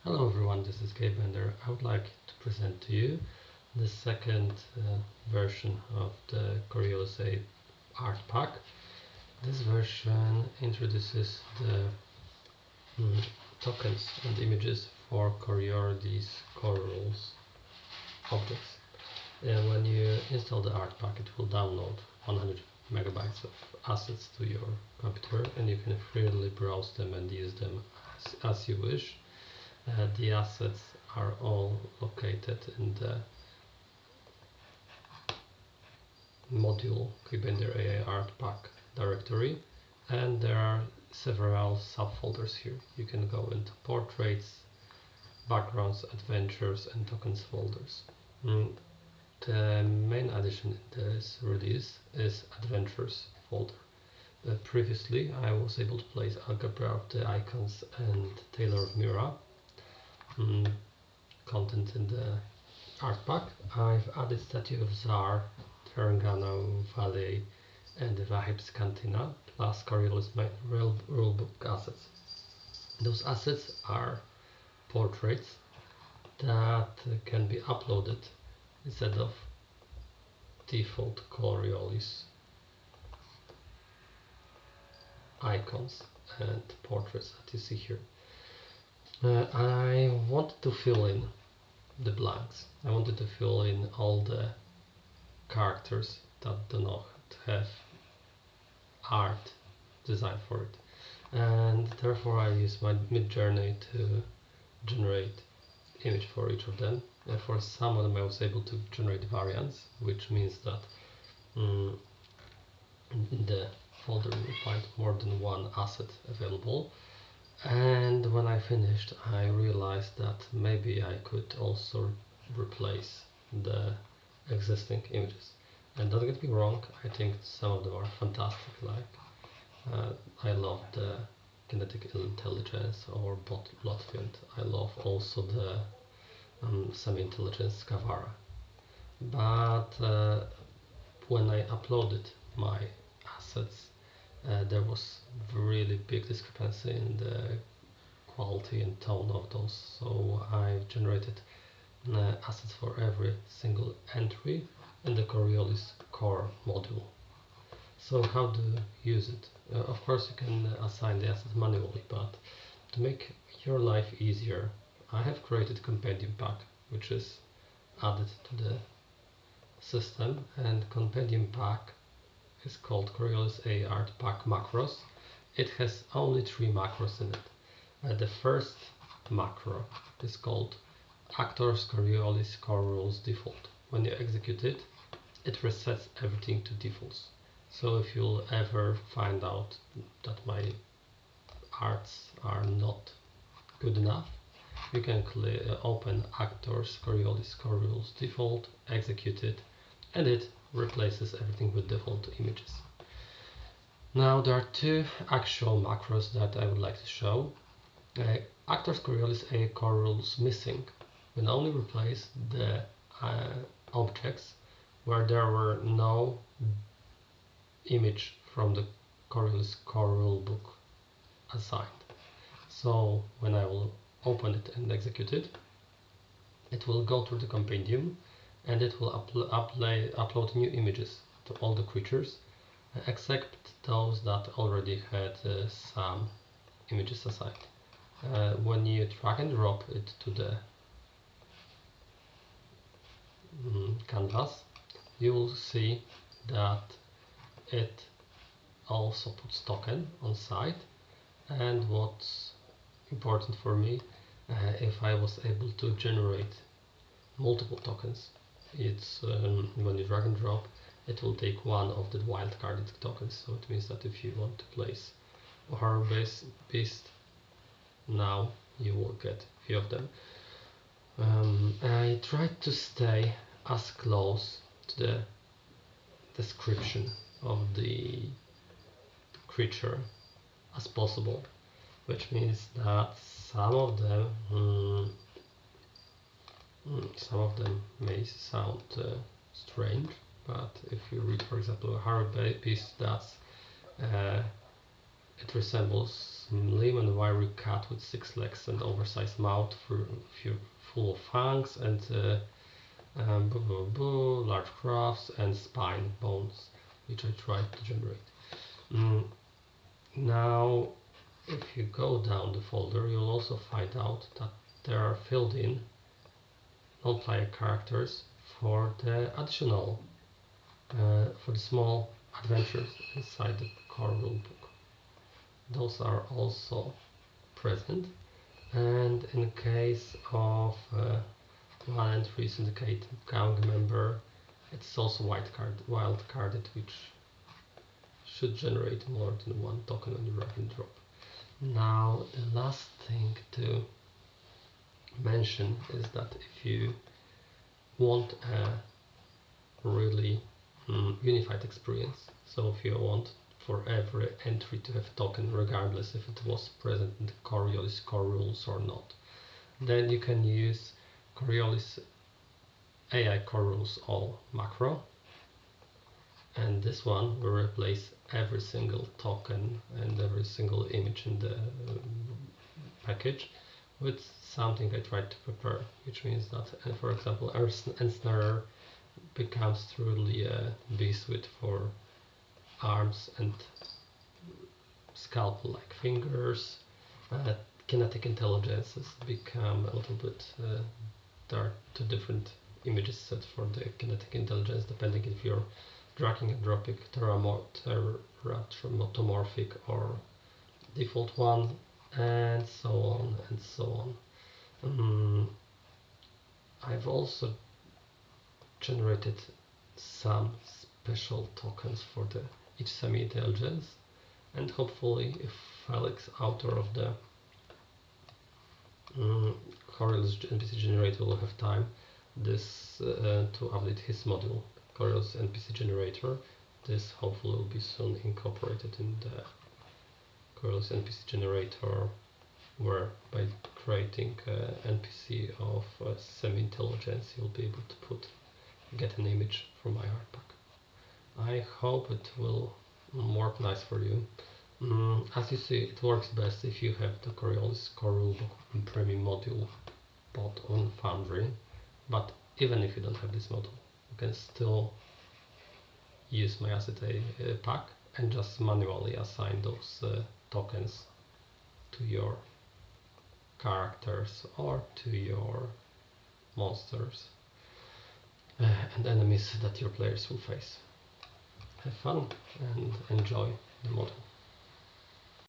Hello everyone, this is Gabe Bender. I would like to present to you the second version of the Coriolis Ai Art Pack. This version introduces the tokens and images for Coriolis objects. When you install the art pack, it will download 100 megabytes of assets to your computer, and you can freely browse them and use them as you wish. The assets are all located in the module Gabe AI Art Pack directory, and there are several subfolders here. You can go into portraits, backgrounds, adventures, and tokens folders. The main addition in this release is adventures folder. Previously, I was able to place Algebra of the Icons and Taylor of Mira content in the art pack. I've added Statue of Tsar, Terengganu Valley, and the Rahib's Cantina, plus Coriolis rulebook assets. Those assets are portraits that can be uploaded instead of default Coriolis icons and portraits that you see here. I wanted to fill in the blanks. I wanted to fill in all the characters that do not have art designed for it, and therefore I use my Midjourney to generate image for each of them. And for some of them I was able to generate variants, which means that in the folder you will find more than one asset available. And when I finished, I realized that maybe I could also replace the existing images. And don't get me wrong, I think some of them are fantastic. Like I love the kinetic intelligence or Blotfield. I love also the semi-intelligence Cavara. But when I uploaded my assets, there was really big discrepancy in the quality and tone of those, so I've generated assets for every single entry in the Coriolis core module. So how to use it? Of course you can assign the assets manually, but to make your life easier, I have created a compendium pack which is added to the system, and compendium pack is called Coriolis Ai Art Pack macros. It has only 3 macros in it. The first macro is called Actors Coriolis Core Rules Default. When you execute it, it resets everything to defaults. So if you'll ever find out that my arts are not good enough, you can open Actors Coriolis Core Rules Default, execute it, and it replaces everything with default images. Now there are 2 actual macros that I would like to show. Actors Coriolis Ai Core Rules Missing will only replace the objects where there were no image from the Coriolis core rulebook assigned. So when I will open it and execute it, it will go through the compendium and it will upload new images to all the creatures, except those that already had some images assigned. When you drag and drop it to the canvas, you will see that it also puts token on site. And what's important for me, if I was able to generate multiple tokens, it's when you drag and drop, it will take one of the wildcarded tokens. So it means that if you want to place a horror beast, now you will get a few of them. I tried to stay as close to the description of the creature as possible, which means that some of them may sound strange, but if you read, for example, a horror beast, that's It resembles a slim and wiry cat with 6 legs and oversized mouth full of fangs and large crafts and spine bones, which I tried to generate. Now, if you go down the folder, you'll also find out that there are filled in non-player characters for the additional, for the small adventures inside the core rulebook. Those are also present, and in case of one entry syndicate gang member, it's also wild carded, which should generate more than one token on the drag and drop. Now, the last thing to mention is that if you want a really unified experience, so if you want for every entry to have token regardless if it was present in the Coriolis core rules or not, then you can use Coriolis AI core rules all macro, and this one will replace every single token and every single image in the package with something I tried to prepare, which means that, for example, Ensnarer becomes truly a beast with 4 arms and scalpel-like fingers. Kinetic intelligences become a little bit, there are 2 different images set for the kinetic intelligence, depending if you're dragging and dropping teratomorphic or default one, and so on and so on. I've also generated some special tokens for each semi-intelligence, and hopefully if Felix, author of the Coriolis NPC generator, will have time to update his module, Coriolis NPC generator. This hopefully will be soon incorporated in the Coriolis NPC generator, where by creating an NPC of semi-intelligence you'll be able to get an image from my art pack. I hope it will work nice for you. As you see, it works best if you have the Coriolis core rulebook premium module bought on Foundry, but even if you don't have this module, you can still use my asset pack and just manually assign those tokens to your characters or to your monsters and enemies that your players will face. Have fun and enjoy the model.